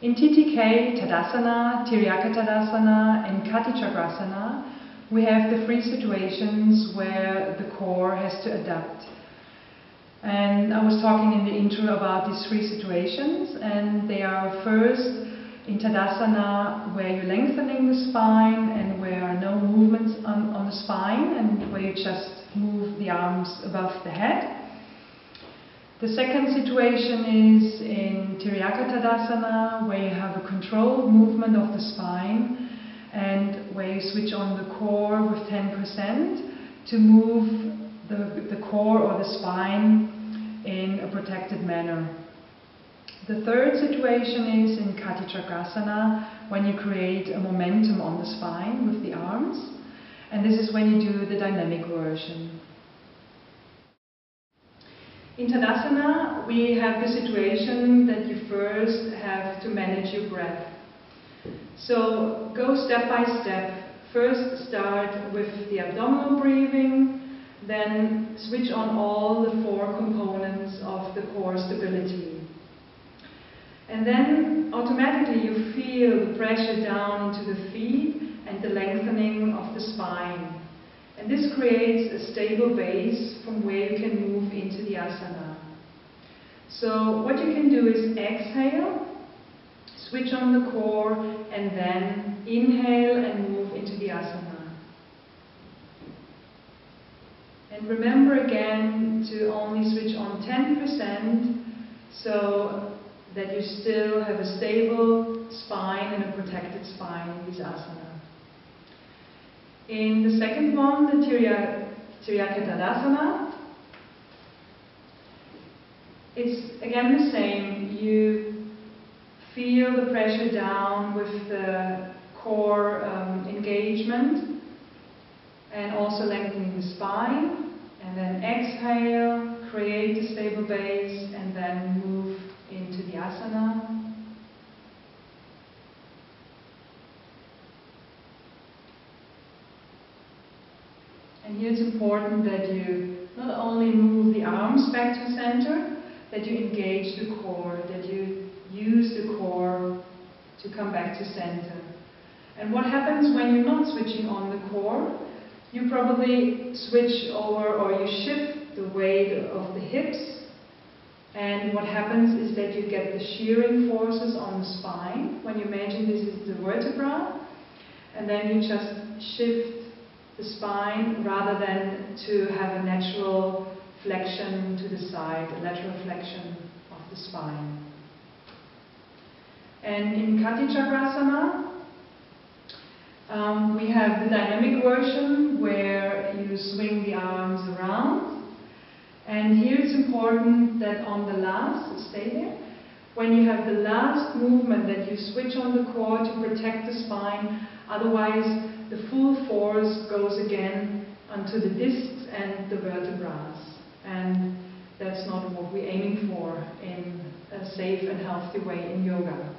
In TTK, Tadasana, Tiryaka Tadasana and Kati Chakrasana, we have the three situations where the core has to adapt. And I was talking in the intro about these three situations, and they are first in Tadasana, where you're lengthening the spine and where are no movements on the spine and where you just move the arms above the head. The second situation is in Tiryaka Tadasana, where you have a controlled movement of the spine and where you switch on the core with 10% to move the core or the spine in a protected manner. The third situation is in Kati Chakrasana, when you create a momentum on the spine with the arms, and this is when you do the dynamic version. In Tadasana, we have the situation that you first have to manage your breath. So go step by step. First start with the abdominal breathing, then switch on all the four components of the core stability. And then automatically you feel the pressure down into the feet and the lengthening of the spine. And this creates a stable base from where you can move into the asana. So what you can do is exhale, switch on the core, and then inhale and move into the asana. And remember again to only switch on 10% so that you still have a stable spine and a protected spine in this asana. In the second one, the Tiryaka Tadasana, it's again the same. You feel the pressure down with the core engagement and also lengthening the spine, and then exhale, create a stable base, and then move into the asana. And here it's important that you not only move the arms back to center, that you engage the core, that you use the core to come back to center. And what happens when you're not switching on the core? You probably switch over or you shift the weight of the hips. And what happens is that you get the shearing forces on the spine. When you imagine this is the vertebra, and then you just shift the spine rather than to have a natural flexion to the side, a lateral flexion of the spine. And in Kati Chakrasana, we have the dynamic version where you swing the arms around. And here it's important that on the last, stay there, when you have the last movement that you switch on the core to protect the spine, otherwise the full force goes again onto the discs and the vertebrae. And that's not what we're aiming for in a safe and healthy way in yoga.